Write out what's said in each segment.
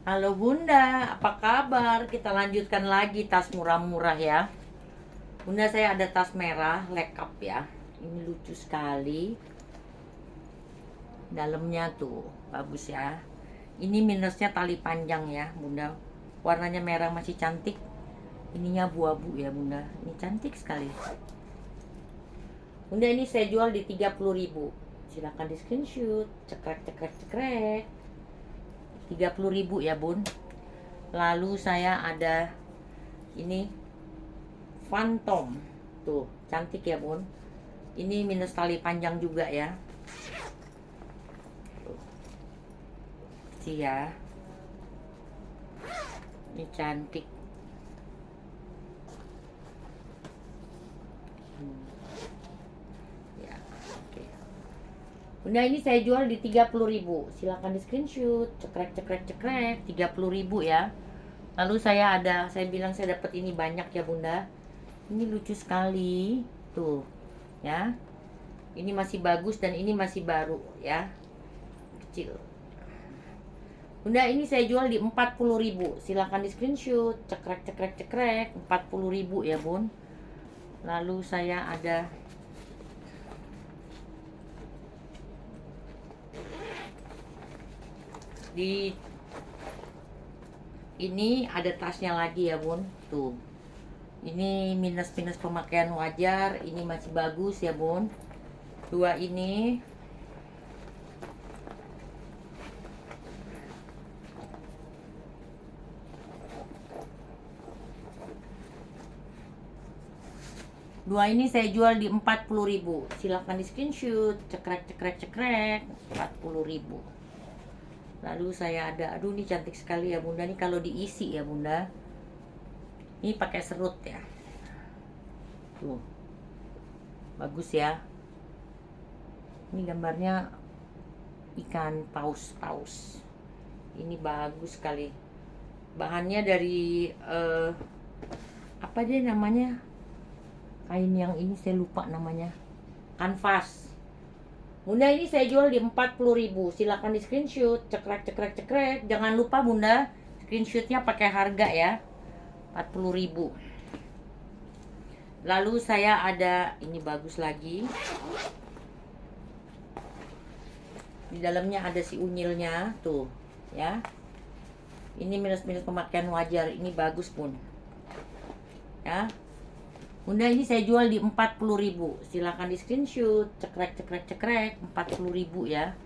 Halo Bunda, apa kabar? Kita lanjutkan lagi tas murah-murah ya. Bunda, saya ada tas merah, lekap ya. Ini lucu sekali. Dalamnya tuh, bagus ya. Ini minusnya tali panjang ya, Bunda. Warnanya merah masih cantik. Ininya abu-abu ya, Bunda. Ini cantik sekali. Bunda, ini saya jual di 30.000. Silahkan di screenshot. Cekrek, cekrek, cekrek. 30.000 ya, Bun. Lalu saya ada ini Phantom. Tuh, cantik ya, Bun. Ini minus tali panjang juga ya. Tuh, sih ya. Ini cantik. Ya, oke. Bunda, ini saya jual di 30.000. Silakan di screenshot. Cekrek, cekrek, cekrek. 30.000 ya. Lalu saya bilang saya dapat ini banyak ya, Bunda. Ini lucu sekali. Tuh, ya. Ini masih bagus dan ini masih baru ya. Kecil. Bunda, ini saya jual di 40.000. Silahkan di screenshot. Cekrek, cekrek, cekrek. 40.000 ya, Bun. Lalu saya ada di ini ada tasnya lagi ya, Bun. Tuh. Ini minus-minus pemakaian wajar. Ini masih bagus ya, Bun. Dua ini saya jual di 40.000. Silahkan di screenshot. Cekrek, cekrek, cekrek. 40.000. Lalu saya ada, aduh ini cantik sekali ya, Bunda. Ini kalau diisi ya, Bunda. Ini pakai serut ya. Tuh. Bagus ya. Ini gambarnya ikan paus. Ini bagus sekali. Bahannya dari apa dia namanya? Kain yang ini saya lupa namanya. Kanvas. Bunda, ini saya jual di 40.000. Silakan di screenshot. Cekrek, cekrek, cekrek. Jangan lupa, Bunda, screenshotnya pakai harga ya. 40.000. Lalu saya ada ini bagus lagi. Di dalamnya ada si unyilnya tuh ya. Ini minus-minus pemakaian wajar. Ini bagus, Bun. Ya. Bunda, ini saya jual di 40.000. Silahkan di screenshot. Cekrek, cekrek, cekrek. 40.000 ya.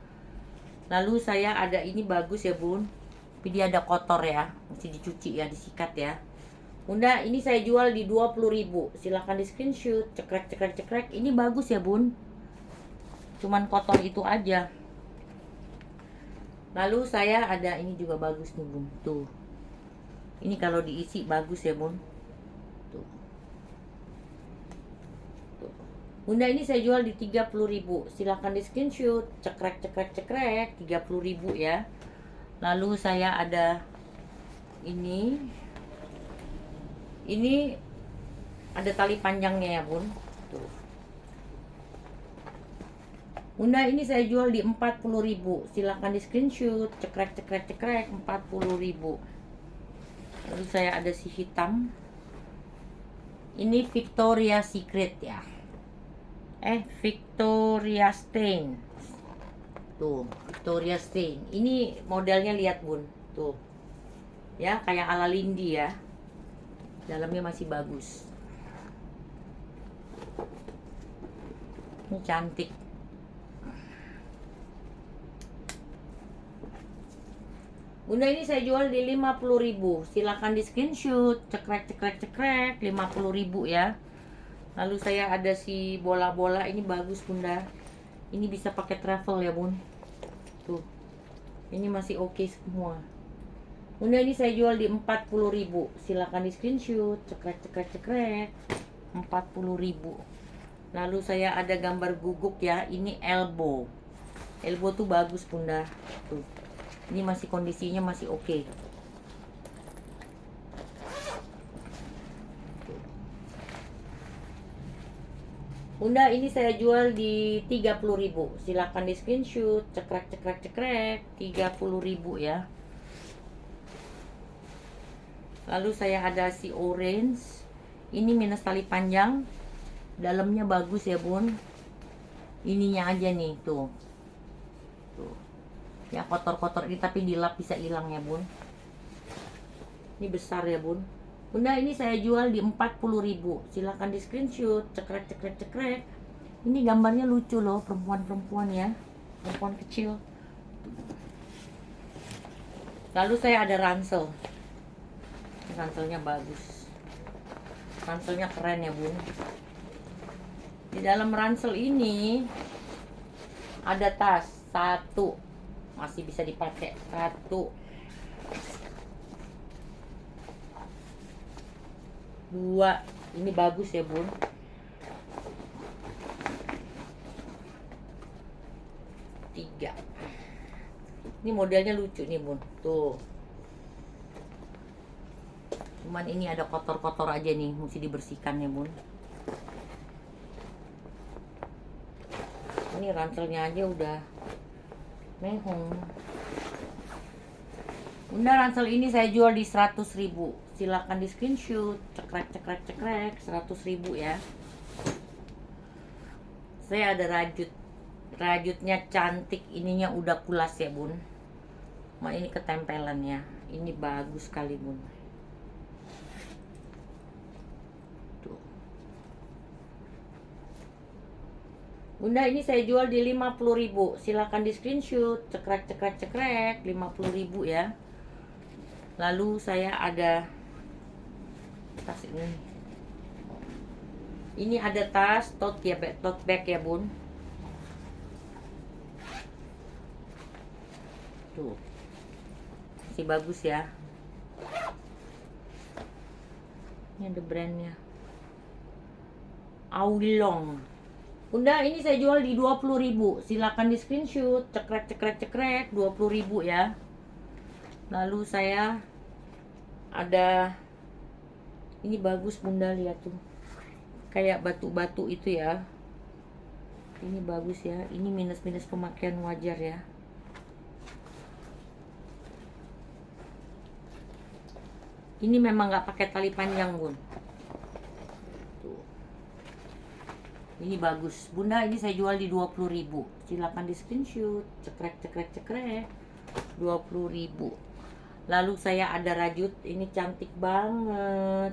Lalu saya ada ini bagus ya, Bun. Tapi dia ada kotor ya. Mesti dicuci ya, disikat ya. Bunda, ini saya jual di 20.000. Silahkan di screenshot. Cekrek, cekrek, cekrek. Ini bagus ya, Bun. Cuman kotor itu aja. Lalu saya ada ini juga bagus nih, Bun. Tuh. Ini kalau diisi bagus ya, Bun. Tuh. Bunda, ini saya jual di 30.000. Silahkan di screenshot. Cekrek, cekrek, cekrek. 30.000 ya. Lalu saya ada ini ada tali panjangnya ya, Bun. Tuh. Bunda, ini saya jual di 40.000. Silahkan di screenshot. Cekrek, cekrek, cekrek. 40.000. Lalu saya ada si hitam. Ini Victoria Secret ya. Victoria Stain. Tuh, Victoria Stain. Ini modelnya lihat, Bun. Tuh. Ya, kayak ala Lindy ya. Dalamnya masih bagus. Ini cantik. Bunda, ini saya jual di 50.000. Silakan di screenshot. Cekrek, cekrek, cekrek. 50.000 ya. Lalu saya ada si bola-bola. Ini bagus, Bunda. Ini bisa pakai travel ya, Bun. Tuh. Ini masih oke semua. Bunda, ini saya jual di 40.000. Silakan di screenshot. Cekrek, cekrek, cekrek. 40.000. Lalu saya ada gambar guguk ya. Ini elbow. Elbow tuh bagus, Bunda. Tuh. Ini masih kondisinya masih oke. Bunda, ini saya jual di 30.000. Silakan di screenshot. Cekrek, cekrek, cekrek. 30.000 ya. Lalu saya ada si orange. Ini minus tali panjang. Dalamnya bagus ya bun. Ininya aja nih tuh. Tuh. Ya kotor-kotor ini tapi dilap bisa hilang ya bun. Ini besar ya bun. Bunda ini saya jual di 40.000. Silahkan di screenshot. Cekrek cekrek cekrek. Ini gambarnya lucu loh, perempuan-perempuan ya. Perempuan kecil. Lalu saya ada ransel. Ranselnya bagus. Ranselnya keren ya bun. Di dalam ransel ini ada tas satu, masih bisa dipakai satu, dua, ini bagus ya bun. Tiga, ini modelnya lucu nih bun, tuh. Cuman ini ada kotor-kotor aja nih, mesti dibersihkan ya bun. Ini ranselnya aja udah mehong. Bunda ransel ini saya jual di 100.000. Silakan di screenshot. Cekrek cekrek cekrek 100.000 ya. Saya ada rajut. Rajutnya cantik, ininya udah kulas ya bun. Ini ketempelan ya. Ini bagus sekali bun. Bunda ini saya jual di 50.000. Silakan di screenshot. Cekrek cekrek cekrek 50.000 ya. Lalu saya ada tas ini. Ini ada tas tote ya, tote bag ya bun. Tuh. Masih bagus ya. Ini ada brandnya. Aulong. Bunda ini saya jual di 20.000. Silakan di screenshot. Cekrek cekrek cekrek 20.000 ya. Lalu saya ada ini bagus bunda, lihat tuh. Kayak batu-batu itu ya. Ini bagus ya. Ini minus-minus pemakaian wajar ya. Ini memang nggak pakai tali panjang bun. Ini bagus. Bunda ini saya jual di 20.000. Silakan di screenshot. Cekrek cekrek cekrek 20.000. Lalu saya ada rajut. Ini cantik banget.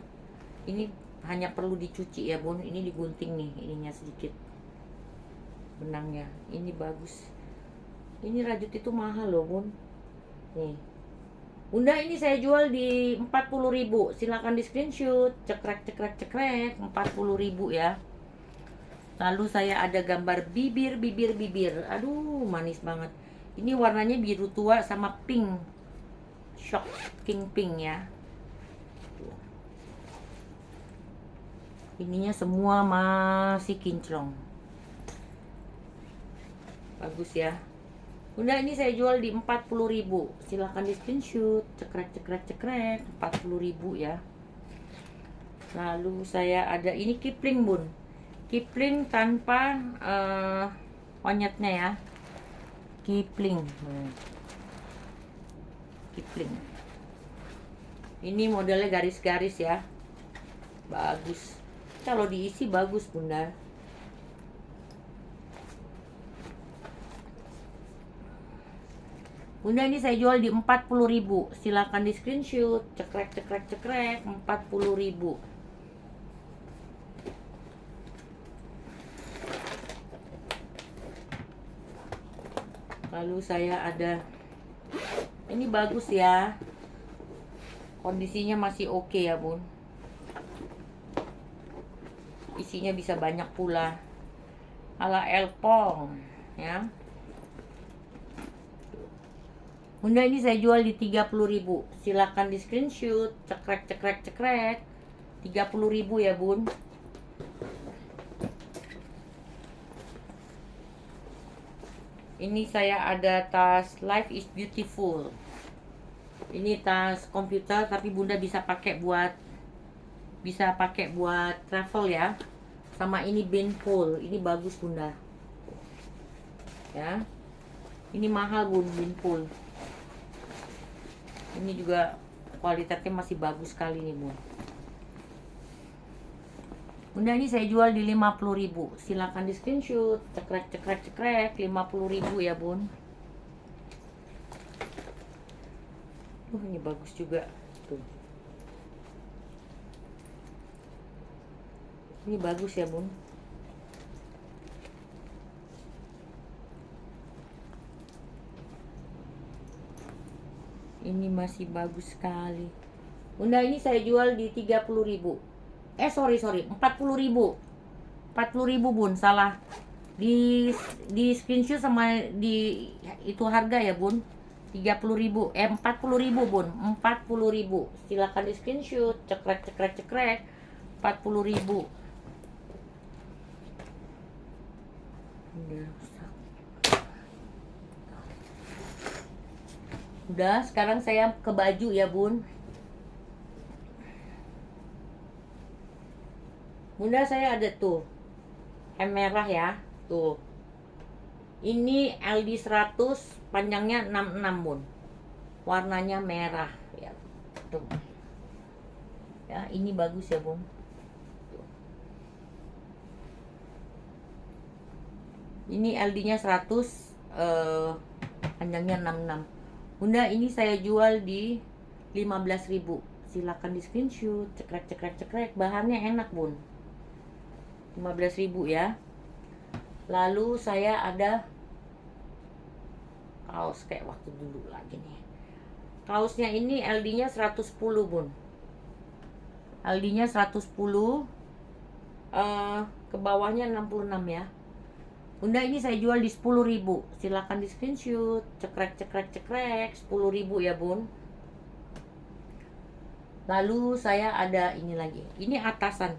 Ini hanya perlu dicuci ya bun. Ini digunting nih ininya sedikit, benangnya. Ini bagus. Ini rajut itu mahal loh bun. Nih Bunda ini saya jual di 40.000. Silakan di screenshot. Cekrek cekrek cekrek 40.000 ya. Lalu saya ada gambar bibir. Aduh manis banget. Ini warnanya biru tua sama pink, shocking pink ya. Ininya semua masih kinclong. Bagus ya. Bunda ini saya jual di 40.000. Silahkan di screenshot. Cekrek cekrek cekrek 40.000 ya. Lalu saya ada ini Kipling bun. Kipling tanpa onyetnya ya. Kipling. Kipling. Ini modelnya garis-garis ya. Bagus. Kalau diisi bagus bunda. Bunda ini saya jual di 40.000. Silakan di screenshot. Cekrek cekrek cekrek 40.000. Lalu saya ada ini bagus ya. Kondisinya masih oke ya bun. Isinya bisa banyak pula. Ala Elpong ya. Bunda ini saya jual di 30.000. Silakan di screenshot. Cekrek cekrek cekrek 30.000 ya bun. Ini saya ada tas Life is Beautiful. Ini tas komputer tapi bunda bisa pakai buat travel ya. Sama ini Binpool. Ini bagus bunda. Ya. Ini mahal bun Binpool. Ini juga kualitasnya masih bagus sekali nih bun. Bunda ini saya jual di 50.000. Silakan di screenshot. Cekrek cekrek cekrek 50.000 ya bun. Ini bagus juga tuh. Ini bagus ya bun. Ini masih bagus sekali. Bunda ini saya jual di 30.000. Sorry 40.000. 40.000 bun, salah. Di screenshot sama di itu harga ya bun. 30.000. 40.000 bun. 40.000. Silakan di screenshot. Cekrek cekrek cekrek 40.000. Udah, sekarang saya ke baju ya bun. Bunda saya ada tuh hem merah ya. Tuh. Ini LD 100, panjangnya 66 bun. Warnanya merah ya. Tuh. Ya, ini bagus ya bun. Tuh. Ini LD-nya 100, panjangnya 66. Bunda ini saya jual di 15.000. Silakan di screenshot. Cekrek cekrek cekrek. Bahannya enak bun. 15.000 ya. Lalu saya ada kaos kayak waktu dulu lagi nih. Kaosnya ini LD-nya 110 bun. LD-nya 110, ke bawahnya 66 ya. Bunda ini saya jual di 10.000. Silakan di screenshot. Cekrek cekrek cekrek 10.000 ya bun. Lalu saya ada ini lagi. Ini atasan.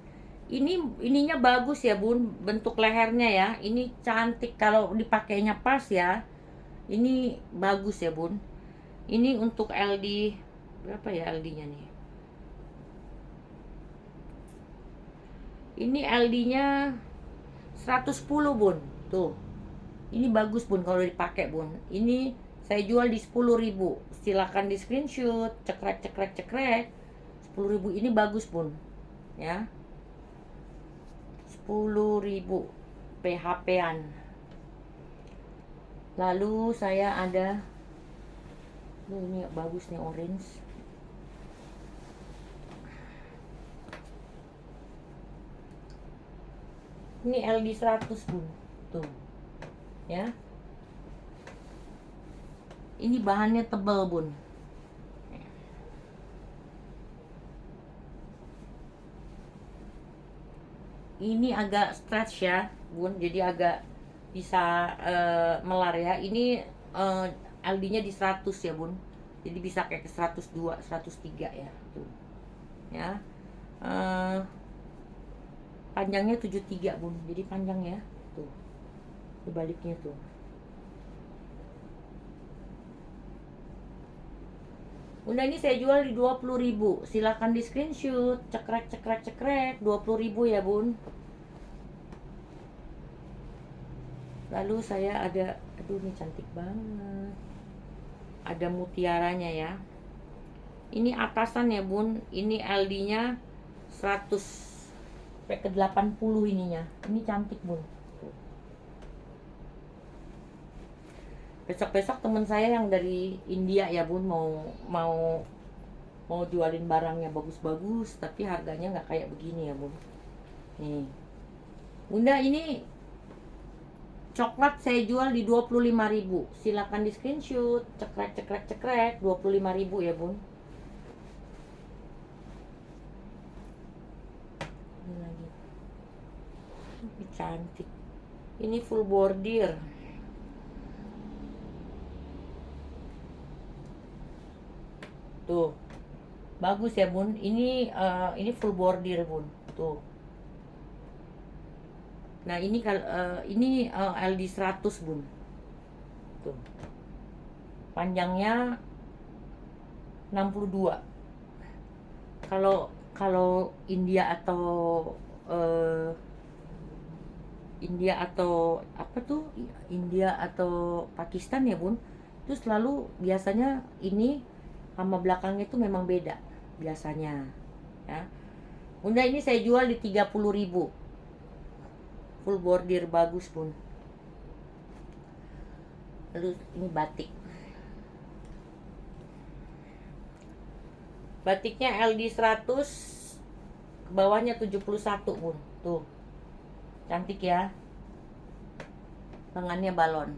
Ininya bagus ya bun. Bentuk lehernya ya. Ini cantik kalau dipakainya pas ya. Ini bagus ya bun. Ini untuk LD berapa ya LD-nya nih? Ini LD-nya 110 bun. Tuh. Ini bagus bun kalau dipakai bun. Ini saya jual di 10.000. Silakan di screenshot. Cekrek cekrek cekrek 10.000. Ini bagus bun. Ya. 10.000 PHP-an. Lalu saya ada ini bagus nih, orange. Ini LD 100 bun. Tuh. Ya. Ini bahannya tebal bun. Ini agak stretch ya bun, jadi agak bisa melar ya. Ini LD-nya di 100 ya bun, jadi bisa kayak ke 102, 103 ya tuh ya. Panjangnya 73 bun, jadi panjang ya tuh, dibaliknya tuh. Bunda ini saya jual di 20.000. Silakan di screenshot. Cekrek cekrek cekrek 20.000 ya bun. Lalu saya ada, aduh ini cantik banget. Ada mutiaranya ya. Ini atasan ya bun. Ini LD-nya 100 sampai ke 80 ininya. Ini cantik bun. Besok-besok teman saya yang dari India ya bun mau jualin barangnya bagus-bagus, tapi harganya nggak kayak begini ya bun. Nih bunda, ini coklat saya jual di 25.000. Silakan di screenshot. Cekrek cekrek cekrek 25.000 ya bun. Ini lagi, ini cantik. Ini full bordir. Tuh. Bagus ya bun. Ini full bordir bun. Tuh. Nah, ini LD 100 bun. Tuh. Panjangnya 62. Kalau India atau apa tuh? India atau Pakistan ya bun. Itu selalu biasanya ini sama belakangnya itu memang beda biasanya ya. Bunda ini saya jual di 30.000. Full bordir bagus pun. Lalu ini batik. Batiknya LD 100, ke bawahnya 71 pun. Tuh. Cantik ya. Lengannya balon.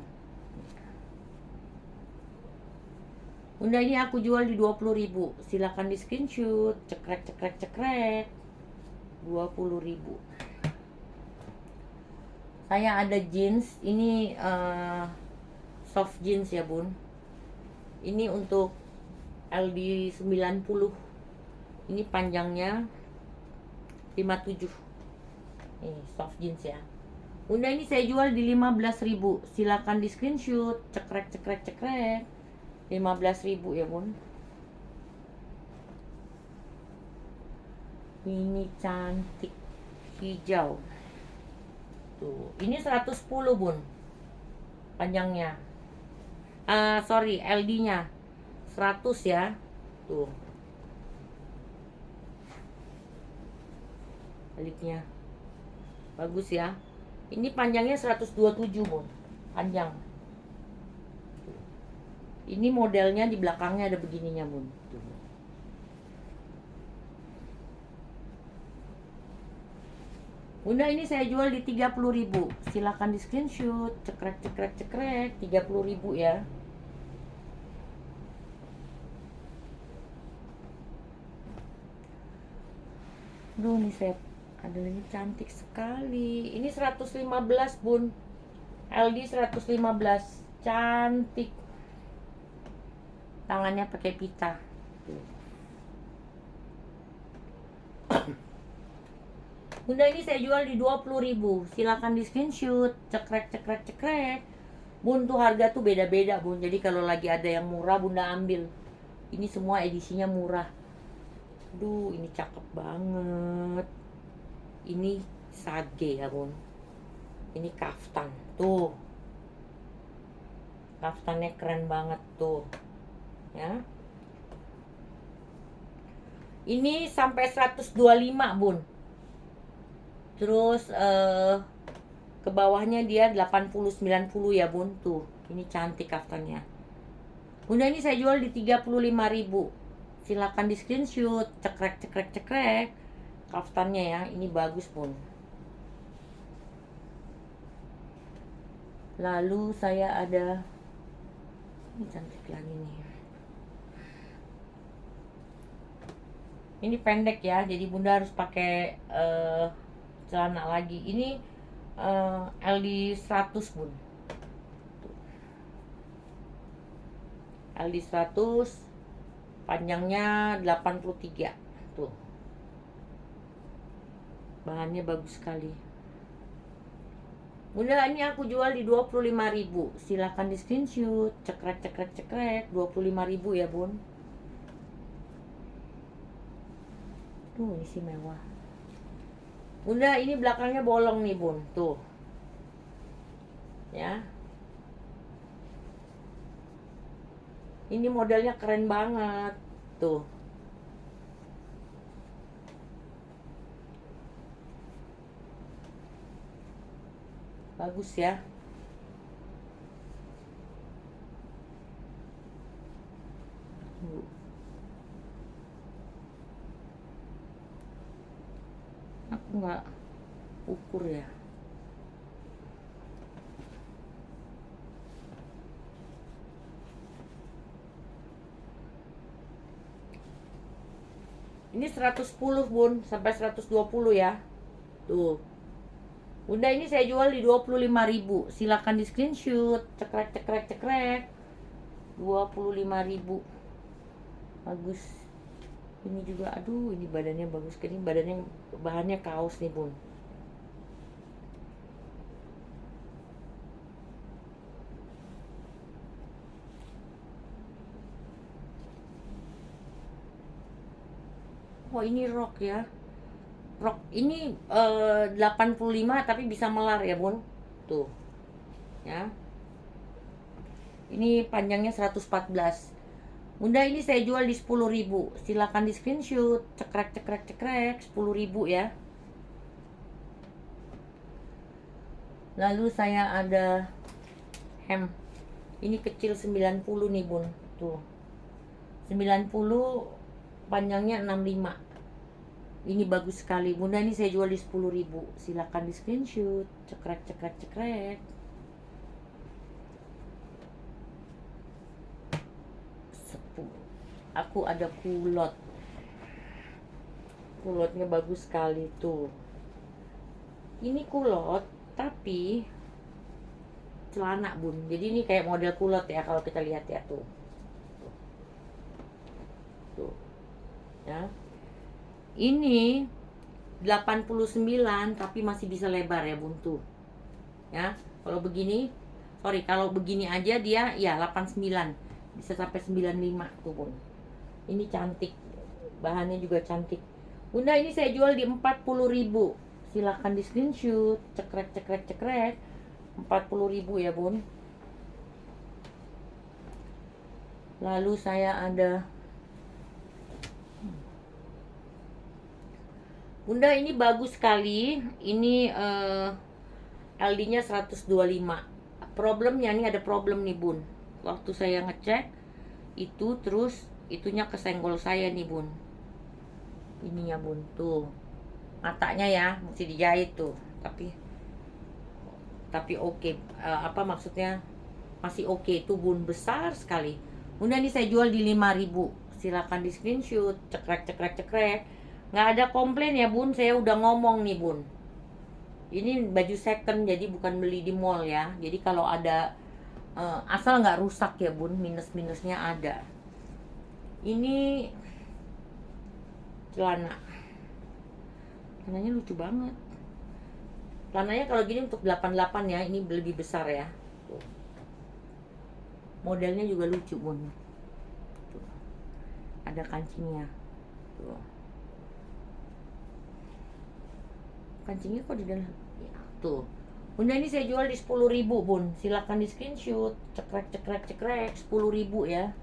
Bunda ini aku jual di 20.000. Silakan di screenshot. Cekrek cekrek cekrek. 20.000. Saya ada jeans. Ini soft jeans ya bun. Ini untuk LD 90. Ini panjangnya 57. Ini soft jeans ya. Bunda ini saya jual di 15.000. Silakan di screenshot. Cekrek cekrek cekrek. 15.000 ya bun. Ini cantik hijau. Tuh, ini 110 bun. Panjangnya. Sorry, LD-nya 100 ya. Tuh. Baliknya. Bagus ya. Ini panjangnya 127 bun. Panjang. Ini modelnya di belakangnya ada begininya bun. Tuh. Bunda ini saya jual di 30.000. Silakan di screenshot. Cekrek cekrek cekrek. 30.000 ya. Duh nih saya ada ini cantik sekali. Ini 115 bun. LD 115. Cantik. Tangannya pakai pita. Bunda ini saya jual di 20.000. Silakan di screenshot. Cekrek cekrek cekrek. Bun tuh harga tuh beda-beda bun. Jadi kalau lagi ada yang murah bunda ambil. Ini semua edisinya murah. Aduh ini cakep banget. Ini sage ya bun. Ini kaftan. Tuh. Kaftannya keren banget tuh. Ya. Ini sampai 125 bun. Terus ke bawahnya dia 80-90 ya bun. Tuh, ini cantik kaftannya. Bunda ini saya jual di 35.000. Silakan di screenshot. Cekrek cekrek cekrek. Kaftannya ya, ini bagus bun. Lalu saya ada ini cantik lagi nih. Ini pendek ya, jadi bunda harus pakai celana lagi. Ini LD 100 bun. LD 100 panjangnya 83. Tuh. Bahannya bagus sekali. Bunda ini aku jual di 25.000. Silakan di screenshot. Cekrek cekrek cekrek. 25.000 ya bun. Tuh ini sih mewah. Bunda ini belakangnya bolong nih bun. Tuh. Ya. Ini modelnya keren banget. Tuh. Bagus ya. Aku nggak ukur ya. Ini 110 bun, sampai 120 ya. Tuh. Bunda ini saya jual di 25.000. Silakan di screenshot. Cekrek cekrek cekrek. 25.000. Bagus. Ini juga aduh, ini badannya bagus. Ini badannya bahannya kaos nih, bun. Oh, ini rok ya. Rok ini 85 tapi bisa melar ya bun. Tuh ya, ini panjangnya 114. Bunda ini saya jual di 10.000. Silakan di screenshot. Cekrek cekrek cekrek 10.000 ya. Lalu saya ada hem. Ini kecil 90 nih bun. Tuh 90, panjangnya 65. Ini bagus sekali. Bunda ini saya jual di 10.000. Silakan di screenshot. Cekrek cekrek cekrek. Aku ada kulot. Kulotnya bagus sekali tuh. Ini kulot tapi celana bun. Jadi ini kayak model kulot ya kalau kita lihat ya tuh. Tuh. Ya. Ini 89 tapi masih bisa lebar ya bun tuh. Ya, kalau begini, sorry, kalau begini aja dia ya 89. Bisa sampai 95 tuh bun. Ini cantik. Bahannya juga cantik. Bunda ini saya jual di 40.000. Silahkan di screenshot. Cekrek cekrek cekrek 40.000 ya bun. Lalu saya ada Bunda ini bagus sekali. Ini LD-nya 125. Problemnya nih, ada problem nih bun. Waktu saya ngecek itu terus itunya kesenggol saya nih bun. Ininya bun tuh. Matanya ya mesti dijahit tuh. Tapi oke. Apa maksudnya? Masih oke tuh bun, besar sekali. Bunda ini saya jual di 5.000. Silakan di screenshot. Cekrek cekrek cekrek. Nggak ada komplain ya bun, saya udah ngomong nih bun. Ini baju second, jadi bukan beli di mall ya. Jadi kalau ada asal nggak rusak ya bun, minus-minusnya ada. Ini celananya lucu banget. Celananya kalau gini untuk 88 ya, ini lebih besar ya. Tuh. Modelnya juga lucu bun. Tuh. Ada kancingnya. Tuh. Kancingnya kok di dalam ya, tuh. Bunda ini saya jual di 10.000 bun. Silakan di screenshot. Cekrek cekrek cekrek 10.000 ya.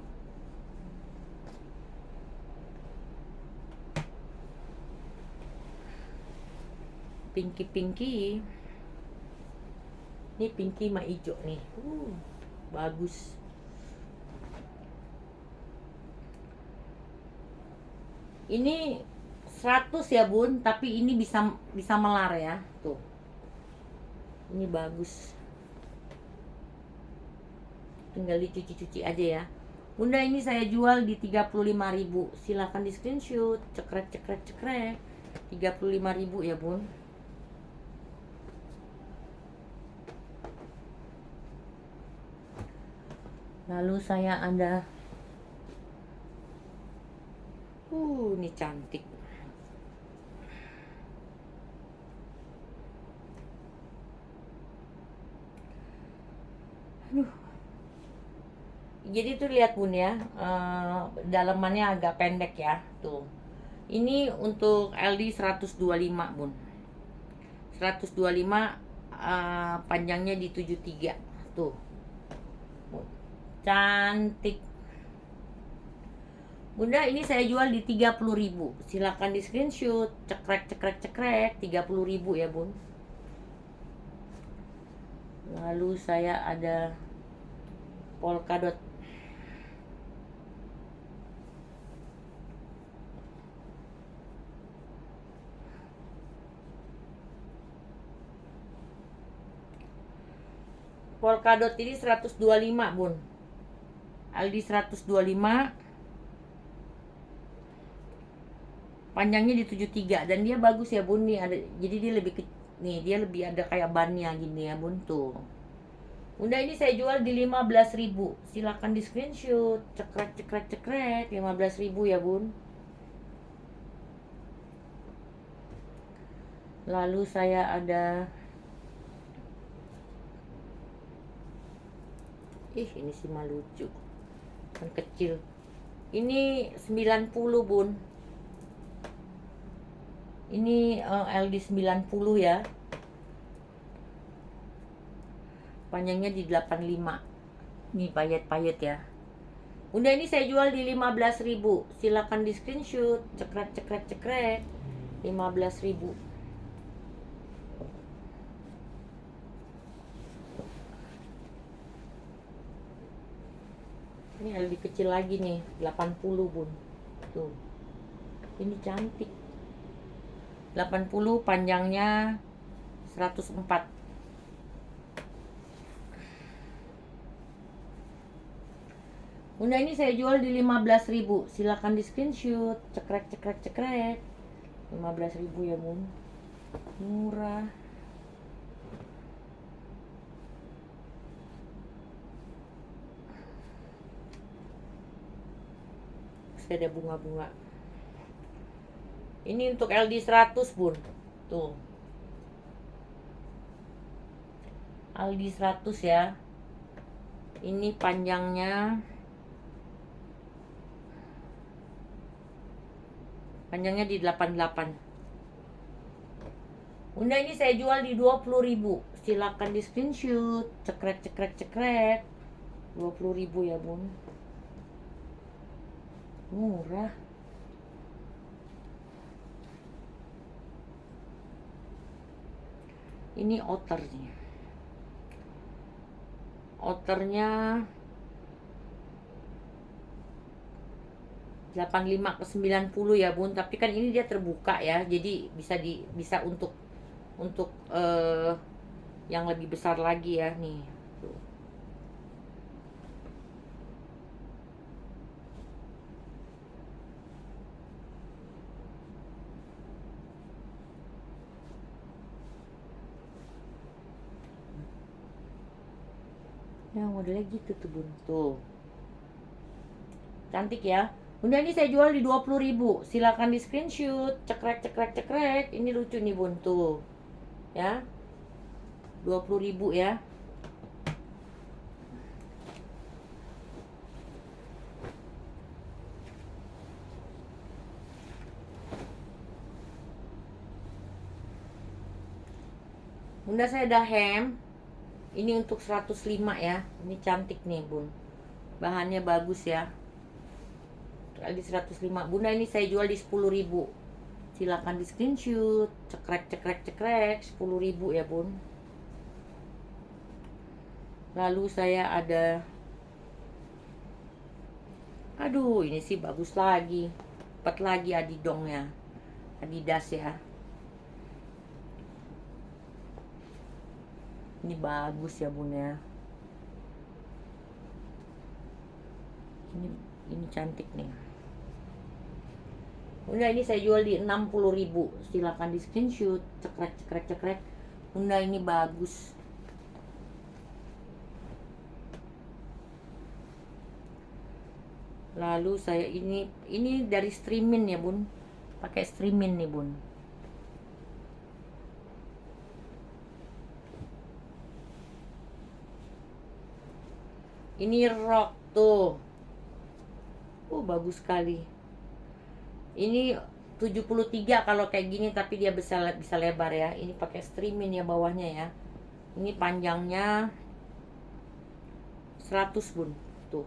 Pinky ini pinky sama hijau nih. Bagus. Ini 100 ya bun, tapi ini bisa melar ya tuh. Ini bagus, tinggal dicuci-cuci aja ya. Bunda ini saya jual di 35.000. Silahkan di screenshot. Cekrek cekrek cekrek 35.000 ya bun. Lalu saya ada ini cantik. Aduh. Jadi tuh lihat bun ya, dalamannya agak pendek ya tuh. Ini untuk LD 125 bun. 125, panjangnya di 73 tuh. Cantik. Bunda ini saya jual di 30.000. Silakan di screenshot. Cekrek cekrek cekrek 30.000 ya bun. Lalu saya ada polkadot. Polkadot ini 125 bun. Aldi 125, panjangnya di 73 dan dia bagus ya bun nih, ada, jadi dia lebih nih, dia lebih ada kayak bannya gini ya bun tuh. Bunda ini saya jual di 15.000. Silakan di screenshot. Cekrek cekrek cekrek 15.000 ya bun. Lalu saya ada ini sih mah lucu, kan kecil. Ini 90 bun. Ini LD 90 ya. Panjangnya di 85. Ini payet-payet ya. Bunda ini saya jual di 15.000. Silakan di screenshot. Cekrek cekrek cekrek. 15.000. Ini lebih kecil lagi nih, 80 bun. Tuh. Ini cantik. 80 panjangnya 104. Bunda ini saya jual di 15.000. Silakan di screenshot. Cekrek cekrek cekrek. 15.000 ya bun. Murah. Ada bunga-bunga. Ini untuk LD 100 bun. Tuh. LD 100 ya. Ini panjangnya di 88. Bunda ini saya jual di 20.000. Silakan di screenshot. Cekrek cekrek cekrek. 20.000 ya bun. Murah. Ini outernya. Outernya 85 ke 90 ya bun, tapi kan ini dia terbuka ya, jadi bisa untuk yang lebih besar lagi ya nih. Tuh. Ya modelnya gitu tuh bun. Tuh. Cantik ya. Bunda ini saya jual di 20.000. Silakan di screenshot. Cekrek cekrek cekrek. Ini lucu nih bun. Tuh. Ya. 20.000 ya. Bunda saya ada hem. Ini untuk 105 ya. Ini cantik nih bun. Bahannya bagus ya. Di 105. Bunda ini saya jual di 10.000. Silakan di screenshot. Cekrek cekrek cekrek. 10.000 ya bun. Lalu saya ada, aduh ini sih bagus lagi. Dapat lagi adidongnya. Adidas ya. Ini bagus ya bun ya. Ini cantik nih. Bunda ini saya jual di 60.000. Silakan di screenshot. Cekrek cekrek cekrek. Bunda ini bagus. Lalu saya ini dari streaming ya bun. Pakai streaming nih bun. Ini rok tuh. Bagus sekali. Ini 73 kalau kayak gini, tapi dia bisa lebar ya. Ini pakai streaming ya bawahnya ya. Ini panjangnya 100 bun. Tuh.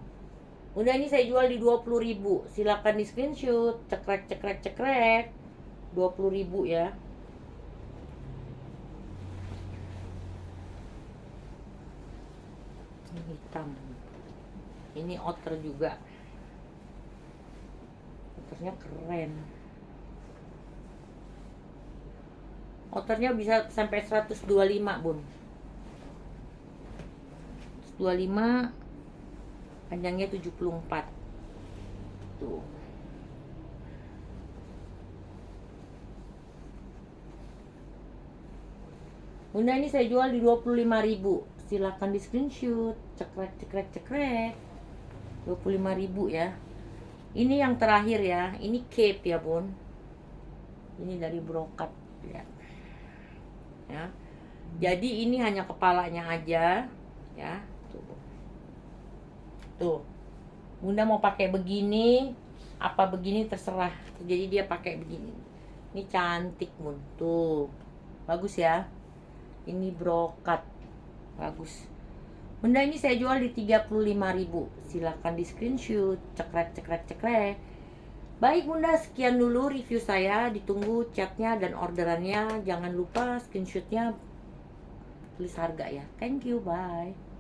Udah ini saya jual di 20.000. Silakan di screenshot. Cekrek cekrek cekrek. 20.000 ya. Ini hitam. Ini outer juga. Outernya keren. Outernya bisa sampai 125 bun. 125, panjangnya 74. Tuh. Bunda ini saya jual di 25.000. Silakan di screenshot. Cekrek cekrek cekrek. 25.000 ya. Ini yang terakhir ya. Ini cape ya bun. Ini dari brokat lihat ya. Jadi ini hanya kepalanya aja ya. Tuh. Bunda mau pakai begini apa begini terserah. Jadi dia pakai begini. Ini cantik bun. Tuh. Bagus ya. Ini brokat. Bagus. Bunda ini saya jual di 35.000. Silahkan di screenshot, cekrek cekrek cekrek. Baik Bunda, sekian dulu review saya. Ditunggu chatnya dan orderannya. Jangan lupa screenshotnya tulis harga ya. Thank you, bye.